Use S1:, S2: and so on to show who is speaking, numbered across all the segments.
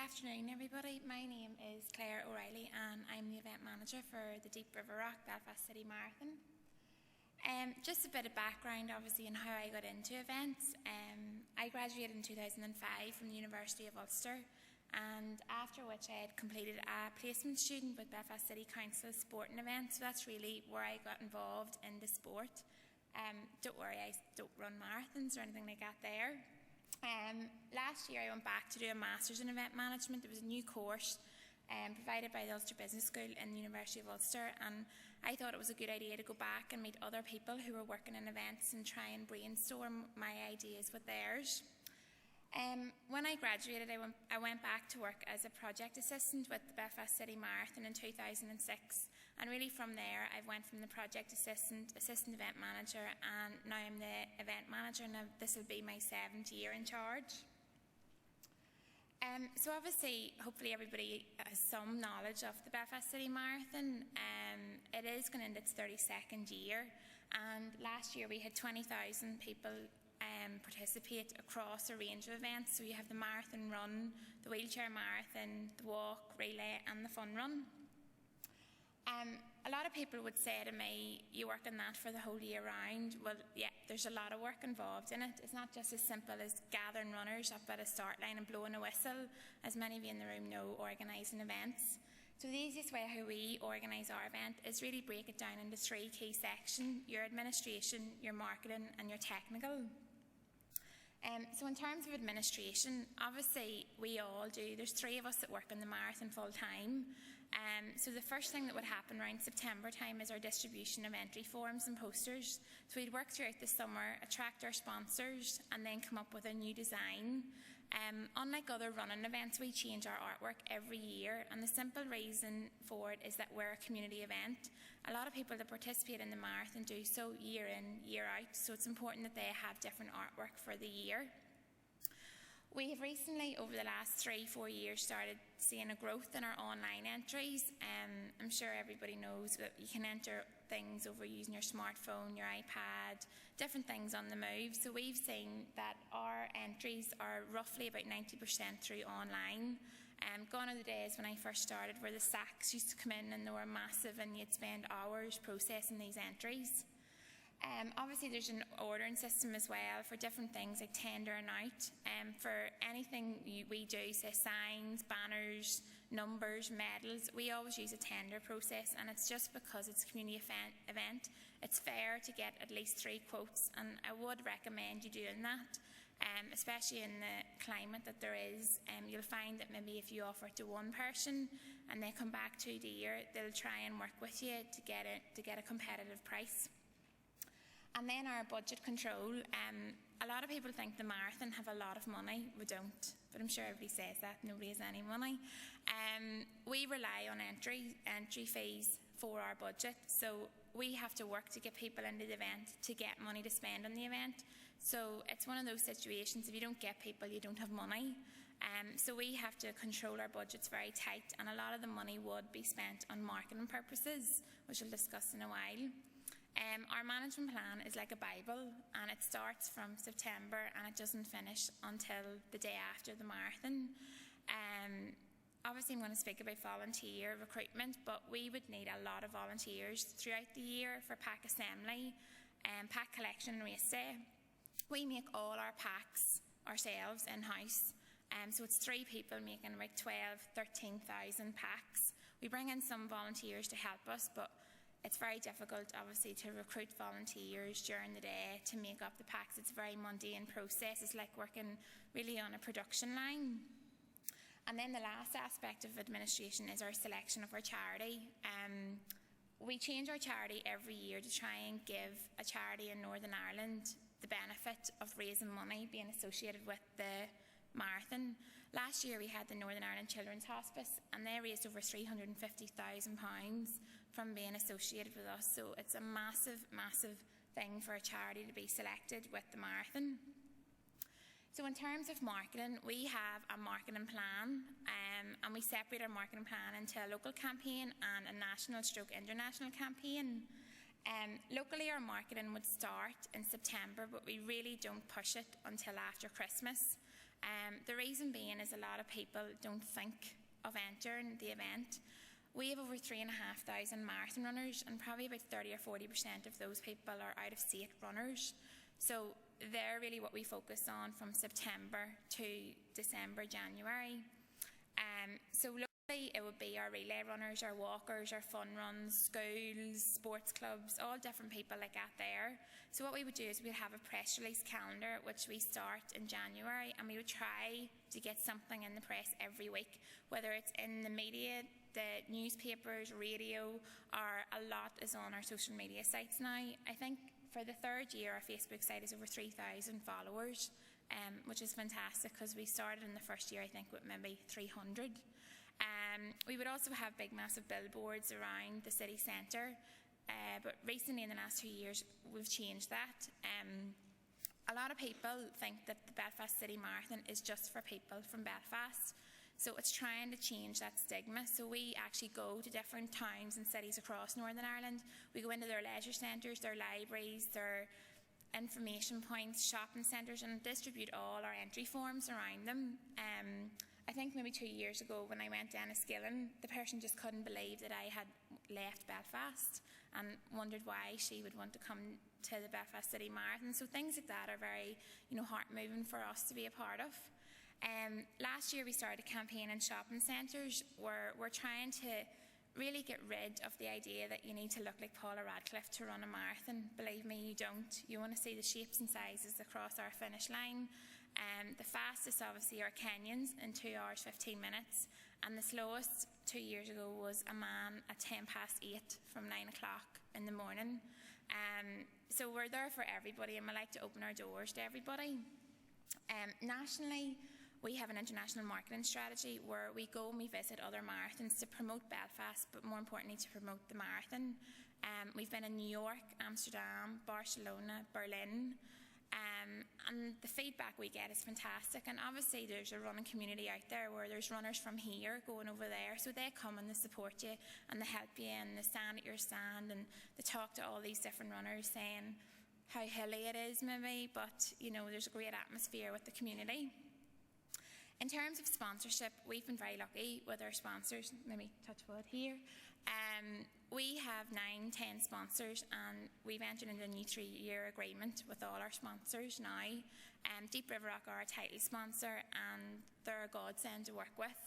S1: afternoon, everybody. My name is Reilly and I'm the event manager for the RiverRock Belfast City Marathon. Just a bit of background, obviously, on how I got into events. I graduated in 2005 from the University of Ulster, and after which I had completed a placement student with Belfast City Council Sport and Events. So that's really where I got involved in the sport. Don't worry, I don't run marathons or anything like that there. Last year I went back to do a Masters in Event Management. There was a new course provided by the Ulster Business School in the University of Ulster, and I thought it was a good idea to go back and meet other people who were working in events and try and brainstorm my ideas with theirs. When I graduated, I went back to work as a project assistant with the Belfast City Marathon in 2006, and really from there I went from the project assistant event manager, and now I'm the event manager, and this will be my 7th year in charge. So obviously, hopefully everybody has some knowledge of the Belfast City Marathon. It is going into its 32nd year, and last year we had 20,000 people participate across a range of events. So you have the marathon run, the wheelchair marathon, the walk, relay and the fun run. A lot of people would say to me, you work on that for the whole year round. Well, yeah, there's a lot of work involved in it. It's not just as simple as gathering runners up at a start line and blowing a whistle, as many of you in the room know, organising events. So the easiest way how we organise our event is really break it down into 3 key sections: your administration, your marketing and your technical. So in terms of administration, obviously we all do. There's 3 of us that work on the marathon full time. So the first thing that would happen around September time is our distribution of entry forms and posters. So we'd work throughout the summer, attract our sponsors and then come up with a new design. Unlike other running events, we change our artwork every year, and the simple reason for it is that we're a community event. A lot of people that participate in the marathon do so year in, year out, so it's important that they have different artwork for the year. We have recently, over the last 3-4 years, started seeing a growth in our online entries. I'm sure everybody knows that you can enter things over using your smartphone, your iPad, different things on the move. So we've seen that our entries are roughly about 90% through online. Gone are the days when I first started where the sacks used to come in and they were massive and you'd spend hours processing these entries. Obviously there's an ordering system as well for different things like tendering out. For anything we do, say signs, banners, numbers, medals, we always use a tender process, and it's just because it's a community event. It's fair to get at least 3 quotes, and I would recommend you doing that, especially in the climate that there is. You'll find that maybe if you offer it to one person and they come back 2 years, they'll try and work with you to get a competitive price. And then our budget control. A lot of people think the marathon have a lot of money. We don't, but I'm sure everybody says that. Nobody has any money. We rely on entry fees for our budget. So we have to work to get people into the event to get money to spend on the event. So it's one of those situations, if you don't get people, you don't have money. So we have to control our budgets very tight, and a lot of the money would be spent on marketing purposes, which we'll discuss in a while. Our management plan is like a Bible, and it starts from September and it doesn't finish until the day after the marathon. Obviously I'm going to speak about volunteer recruitment, but we would need a lot of volunteers throughout the year for pack assembly, pack collection and race day. We make all our packs ourselves in-house, so it's 3 people making about 13,000 packs. We bring in some volunteers to help us, but it's very difficult, obviously, to recruit volunteers during the day to make up the packs. It's a very mundane process. It's like working really on a production line. And then the last aspect of administration is our selection of our charity. We change our charity every year to try and give a charity in Northern Ireland the benefit of raising money being associated with the marathon. Last year we had the Northern Ireland Children's Hospice, and they raised over £350,000 from being associated with us. So it's a massive, massive thing for a charity to be selected with the marathon. So in terms of marketing, we have a marketing plan, and we separate our marketing plan into a local campaign and a national/international campaign. Locally, our marketing would start in September, but we really don't push it until after Christmas. The reason being is a lot of people don't think of entering the event. We have over 3,500 marathon runners, and probably about 30 or 40% of those people are out-of-state runners. So they're really what we focus on from September to December, January. So locally it would be our relay runners, our walkers, our fun runs, schools, sports clubs, all different people like that there. So what we would do is we'd have a press release calendar which we start in January, and we would try to get something in the press every week, whether it's in the media, the newspapers, radio, or a lot is on our social media sites now. I think for the third year our Facebook site is over 3,000 followers, which is fantastic because we started in the first year I think with maybe 300. We would also have big massive billboards around the city centre, but recently in the last 2 years we've changed that. A lot of people think that the Belfast City Marathon is just for people from Belfast, so it's trying to change that stigma. So we actually go to different towns and cities across Northern Ireland. We go into their leisure centres, their libraries, their information points, shopping centres, and distribute all our entry forms around them. I think maybe 2 years ago when I went down to Skillen, the person just couldn't believe that I had left Belfast and wondered why she would want to come to the Belfast City Marathon. So things like that are very, heart-moving for us to be a part of. Last year we started a campaign in shopping centres where we're trying to really get rid of the idea that you need to look like Paula Radcliffe to run a marathon. Believe me, you don't. You want to see the shapes and sizes across our finish line. The fastest obviously are Kenyans in 2 hours 15 minutes, and the slowest 2 years ago was a man at 8 from 9 o'clock in the morning. So we're there for everybody, and we like to open our doors to everybody. Nationally, we have an international marketing strategy where we go and we visit other marathons to promote Belfast, but more importantly to promote the marathon. We've been in New York, Amsterdam, Barcelona, Berlin, and the feedback we get is fantastic. And obviously there's a running community out there where there's runners from here going over there, so they come and they support you and they help you and they stand at your stand and they talk to all these different runners saying how hilly it is maybe, but there's a great atmosphere with the community. In terms of sponsorship, we've been very lucky with our sponsors. Let me touch wood here. We have 9-10 sponsors, and we've entered into a new 3-year agreement with all our sponsors now. Deep RiverRock are our title sponsor, and they're a godsend to work with.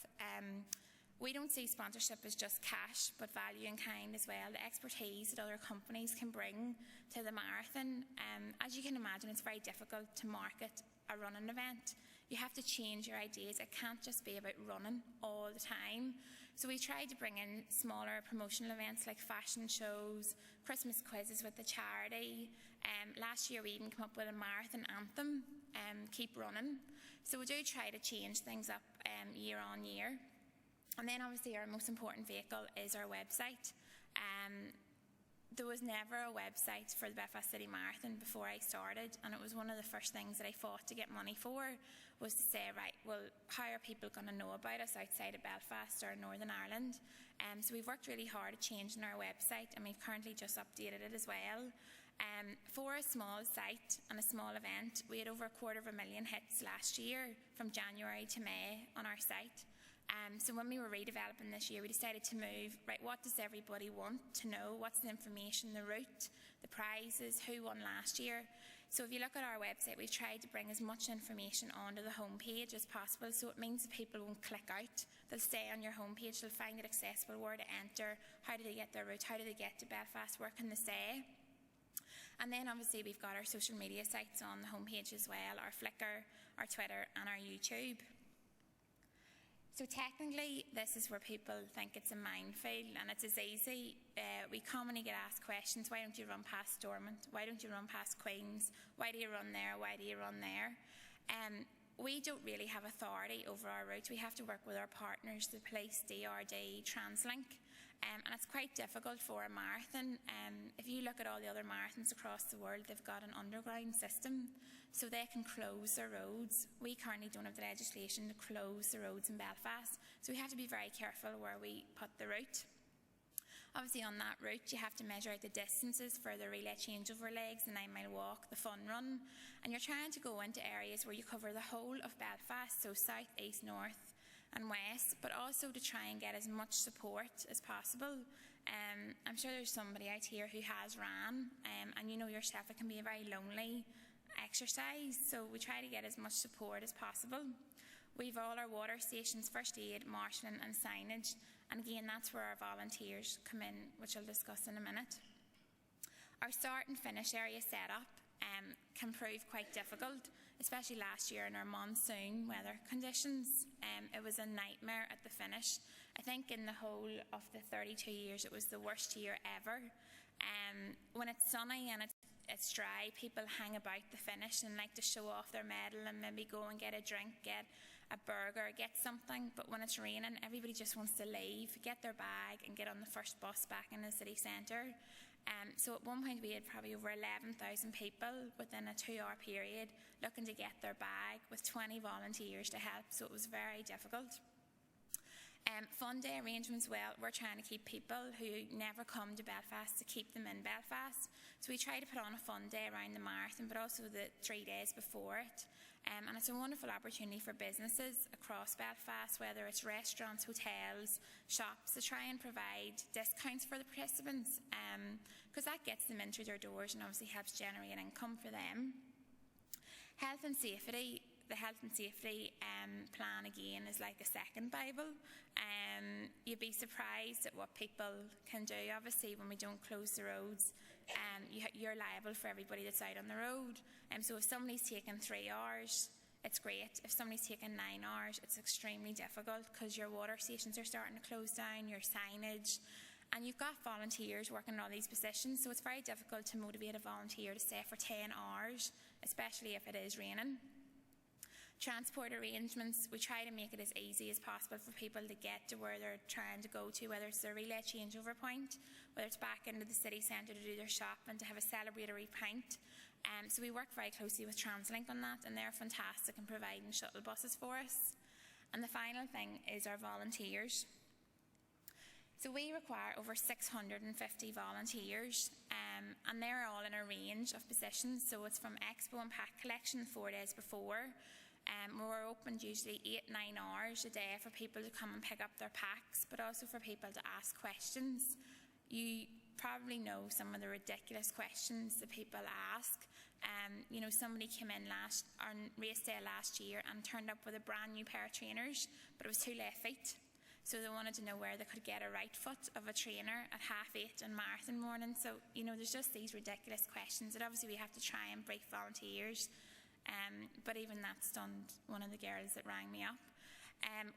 S1: We don't see sponsorship as just cash, but value in kind as well. The expertise that other companies can bring to the marathon. As you can imagine, it's very difficult to market a running event. You have to change your ideas. It can't just be about running all the time. So we tried to bring in smaller promotional events like fashion shows, Christmas quizzes with the charity. Last year we even came up with a marathon anthem, Keep Running. So we do try to change things up year on year. And then obviously our most important vehicle is our website. There was never a website for the Belfast City Marathon before I started, and it was one of the first things that I fought to get money for, was to say, right, well, how are people going to know about us outside of Belfast or Northern Ireland? So we've worked really hard at changing our website, and we've currently just updated it as well. For a small site and a small event, we had over 250,000 hits last year from January to May on our site. So when we were redeveloping this year, we decided to move, right, what does everybody want to know? What's the information, the route, the prizes, who won last year? So if you look at our website, we've tried to bring as much information onto the homepage as possible, so it means that people won't click out. They'll stay on your homepage, they'll find it accessible, where to enter, how do they get their route, how do they get to Belfast, where can they stay? And then obviously we've got our social media sites on the homepage as well, our Flickr, our Twitter and our YouTube. So technically, this is where people think it's a minefield and it's as easy. We commonly get asked questions, why don't you run past Stormont? Why don't you run past Queen's? Why do you run there? Why do you run there? We don't really have authority over our routes. We have to work with our partners, the police, DRD, TransLink. And it's quite difficult for a marathon. If you look at all the other marathons across the world, they've got an underground system, so they can close their roads. We currently don't have the legislation to close the roads in Belfast, so we have to be very careful where we put the route. Obviously on that route you have to measure out the distances for the relay changeover legs, the 9-mile walk, the fun run, and you're trying to go into areas where you cover the whole of Belfast, so south, east, north and west, but also to try and get as much support as possible. I'm sure there's somebody out here who has ran, and you know yourself it can be a very lonely exercise, so we try to get as much support as possible. We've all our water stations, first aid, marshalling and signage, and again that's where our volunteers come in, which I'll discuss in a minute. Our start and finish area setup can prove quite difficult, especially last year in our monsoon weather conditions. It was a nightmare at the finish. I think in the whole of the 32 years it was the worst year ever. When it's sunny and it's dry, people hang about the finish and like to show off their medal and maybe go and get a drink, get a burger, get something, but when it's raining everybody just wants to leave, get their bag and get on the first bus back in the city centre. So at one point we had probably over 11,000 people within a 2-hour period looking to get their bag with 20 volunteers to help, so it was very difficult. Fun day arrangements, well, we're trying to keep people who never come to Belfast to keep them in Belfast, so we try to put on a fun day around the marathon but also the 3 days before it. And it's a wonderful opportunity for businesses across Belfast, whether it's restaurants, hotels, shops, to try and provide discounts for the participants, because that gets them in through their doors and obviously helps generate income for them. Health and safety. The health and safety plan again is like a second Bible. You'd be surprised at what people can do. Obviously when we don't close the roads, you're liable for everybody that's out on the road. So if somebody's taken 3 hours, it's great. If somebody's taken 9 hours, it's extremely difficult because your water stations are starting to close down, your signage, and you've got volunteers working in all these positions, so it's very difficult to motivate a volunteer to stay for 10 hours, especially if it is raining. Transport arrangements, we try to make it as easy as possible for people to get to where they're trying to go to, whether it's their relay changeover point, whether it's back into the city centre to do their shop and to have a celebratory pint. So we work very closely with TransLink on that, and they're fantastic in providing shuttle buses for us. And the final thing is our volunteers. So we require over 650 volunteers, and they're all in a range of positions. So it's from expo and pack collection 4 days before. We're open usually 8-9 hours a day for people to come and pick up their packs, but also for people to ask questions. You probably know some of the ridiculous questions that people ask. You know, somebody came in on race day last year and turned up with a brand new pair of trainers, but it was 2 left feet. So they wanted to know where they could get a right foot of a trainer at 8:30 on marathon morning. So, you know, there's just these ridiculous questions that obviously we have to try and brief volunteers. But even that stunned one of the girls that rang me up.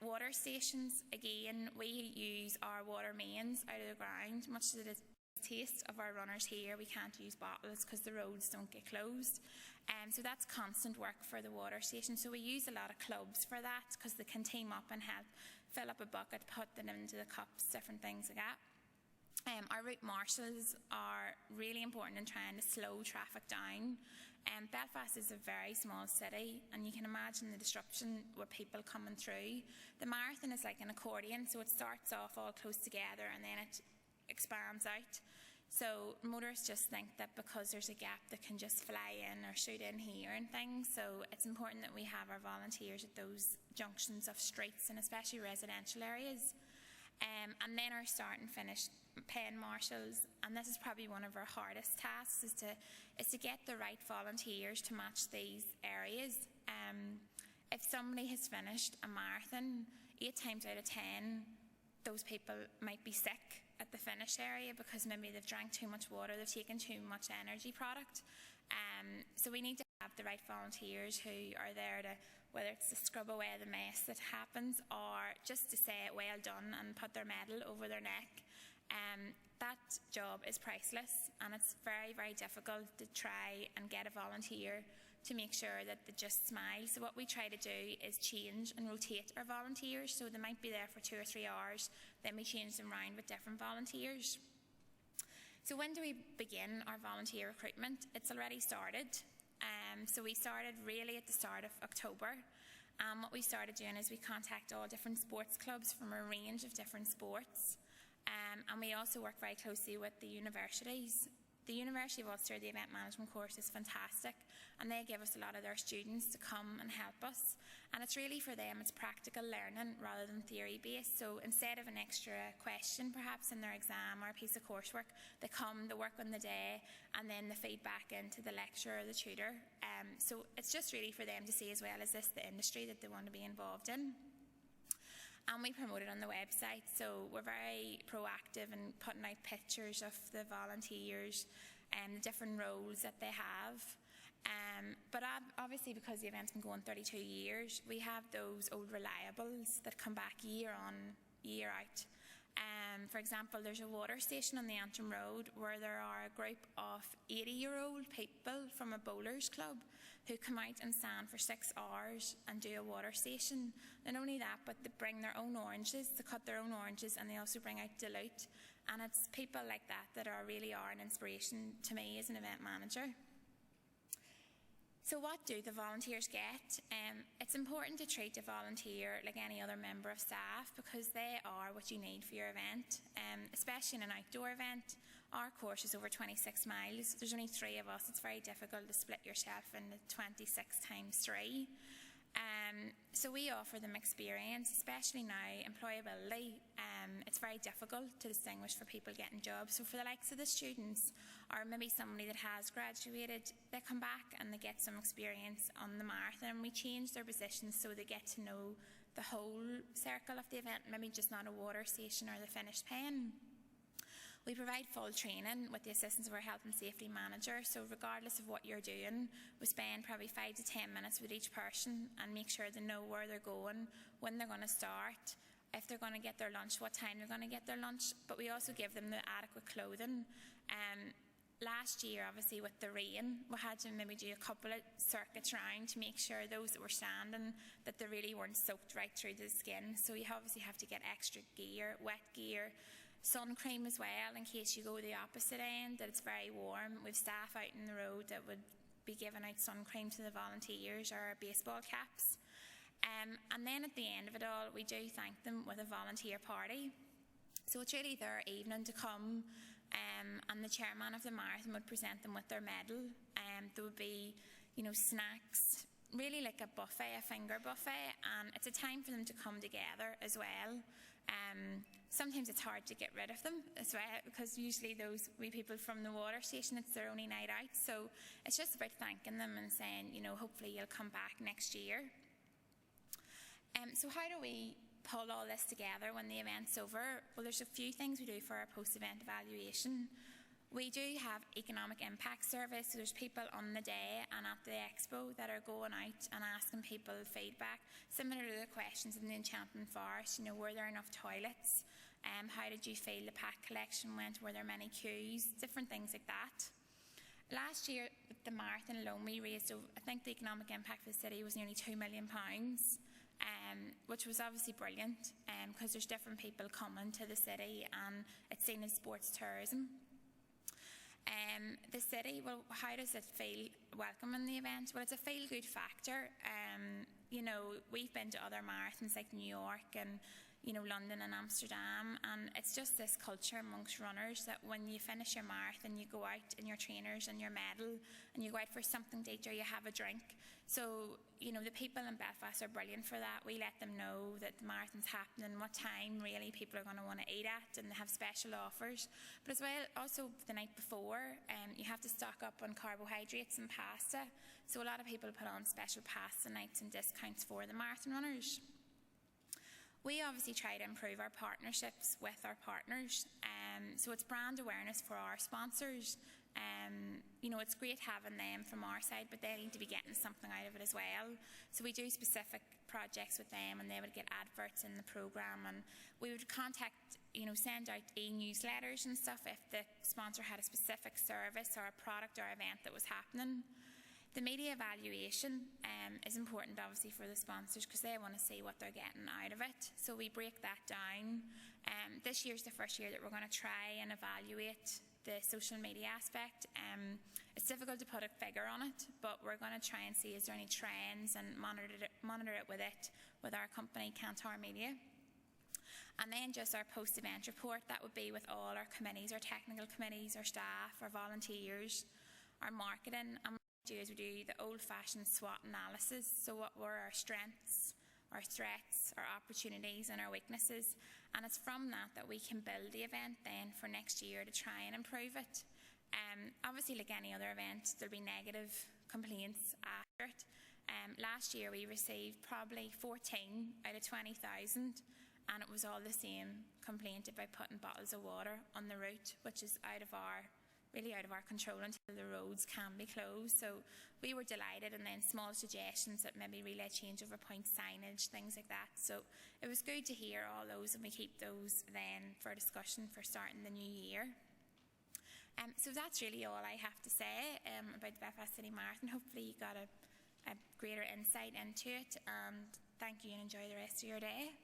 S1: Water stations, again, we use our water mains out of the ground. Much to the taste of our runners here, we can't use bottles because the roads don't get closed. So that's constant work for the water station. So we use a lot of clubs for that because they can team up and help fill up a bucket, put them into the cups, different things like that. Our route marshals are really important in trying to slow traffic down. Belfast is a very small city, and you can imagine the disruption with people coming through. The marathon is like an accordion, so it starts off all close together and then it expands out. So motorists just think that because there's a gap they can just fly in or shoot in here and things, so it's important that we have our volunteers at those junctions of streets and especially residential areas. And then our start and finish pen marshals, and this is probably one of our hardest tasks, is to get the right volunteers to match these areas. If somebody has finished a marathon, 8 times out of 10 those people might be sick at the finish area because maybe they've drank too much water, they've taken too much energy product. So we need to have the right volunteers who are there to, whether it's to scrub away the mess that happens or just to say well done and put their medal over their neck. That job is priceless, and it's very, very difficult to try and get a volunteer to make sure that they just smile. So what we try to do is change and rotate our volunteers, so they might be there for 2 or 3 hours, then we change them around with different volunteers. So when do we begin our volunteer recruitment? It's already started. So we started really at the start of October. What we started doing is we contact all different sports clubs from a range of different sports. And we also work very closely with the universities. The University of Ulster, the event management course is fantastic, and they give us a lot of their students to come and help us. And it's really for them, it's practical learning rather than theory based. So instead of an extra question perhaps in their exam or a piece of coursework, they come, they work on the day, and then the feedback into the lecturer or the tutor. So it's just really for them to see, as well as this, the industry that they want to be involved in. And we promote it on the website, so we're very proactive in putting out pictures of the volunteers and the different roles that they have. But obviously, because the event's been going 32 years, we have those old reliables that come back year on, year out. For example, there's a water station on the Antrim Road where there are a group of 80-year-old people from a bowlers club who come out and stand for 6 hours and do a water station. Not only that, but they bring their own oranges, they cut their own oranges, and they also bring out dilute. And it's people like that that really are an inspiration to me as an event manager. So what do the volunteers get? It's important to treat a volunteer like any other member of staff, because they are what you need for your event, especially in an outdoor event. Our course is over 26 miles. There's only 3 of us. It's very difficult to split yourself into 26 times 3. So we offer them experience, especially now, employability. It's very difficult to distinguish for people getting jobs. So for the likes of the students, or maybe somebody that has graduated, they come back and they get some experience on the marathon. We change their positions so they get to know the whole circle of the event, maybe just not a water station or the finished pen. We provide full training with the assistance of our health and safety manager, so regardless of what you're doing, we spend probably 5 to 10 minutes with each person and make sure they know where they're going, when they're going to start, if they're going to get their lunch, what time they're going to get their lunch, but we also give them the adequate clothing. Last year, obviously, with the rain, we had to maybe do a couple of circuits around to make sure those that were standing, that they really weren't soaked right through the skin. So you obviously have to get extra gear, wet gear, sun cream as well, in case you go the opposite end, that it's very warm. We've staff out in the road that would be giving out sun cream to the volunteers, or baseball caps. And then at the end of it all, we do thank them with a volunteer party. So it's really their evening to come, and the chairman of the marathon would present them with their medal. There would be, snacks, really like a buffet, a finger buffet, and it's a time for them to come together as well. Sometimes it's hard to get rid of them as well, because usually those wee people from the water station, it's their only night out. So it's just about thanking them and saying, hopefully you'll come back next year. So how do we pull all this together when the event's over? Well, there's a few things we do for our post-event evaluation. We do have economic impact surveys, so there's people on the day and at the expo that are going out and asking people feedback, similar to the questions in the Enchantment Forest. Were there enough toilets? How did you feel the pack collection went? Were there many queues? Different things like that. Last year, with the marathon alone, we raised, I think the economic impact for the city was nearly £2 million, which was obviously brilliant, because there's different people coming to the city and it's seen as sports tourism. The city, well, how does it feel welcoming the event? Well, it's a feel-good factor. We've been to other marathons like New York and London and Amsterdam, and it's just this culture amongst runners that when you finish your marathon, you go out in your trainers and your medal, and you go out for something to eat or you have a drink. So, the people in Belfast are brilliant for that. We let them know that the marathon's happening, what time really people are going to want to eat at, and they have special offers. But as well, also the night before, you have to stock up on carbohydrates and pasta. So a lot of people put on special pasta nights and discounts for the marathon runners. We obviously try to improve our partnerships with our partners. So it's brand awareness for our sponsors. It's great having them from our side, but they need to be getting something out of it as well. So we do specific projects with them, and they would get adverts in the programme, and we would contact, send out e-newsletters and stuff if the sponsor had a specific service or a product or event that was happening. The media evaluation is important, obviously, for the sponsors, because they want to see what they're getting out of it. So we break that down. This year's the first year that we're going to try and evaluate the social media aspect. It's difficult to put a figure on it, but we're going to try and see is there any trends and monitor it with our company, Kantar Media. And then just our post-event report, that would be with all our committees, our technical committees, our staff, our volunteers, our marketing. And what we do is we do the old-fashioned SWOT analysis. So what were our strengths, our threats, our opportunities and our weaknesses, and it's from that that we can build the event then for next year to try and improve it. Obviously, like any other event, there'll be negative complaints after it. Last year we received probably 14 out of 20,000, and it was all the same complaint about putting bottles of water on the route, which is really out of our control until the roads can be closed. So we were delighted, and then small suggestions that maybe relay changeover point signage, things like that. So it was good to hear all those, and we keep those then for discussion for starting the new year. So that's really all I have to say about the Belfast City Marathon. Hopefully you got a greater insight into it, and thank you and enjoy the rest of your day.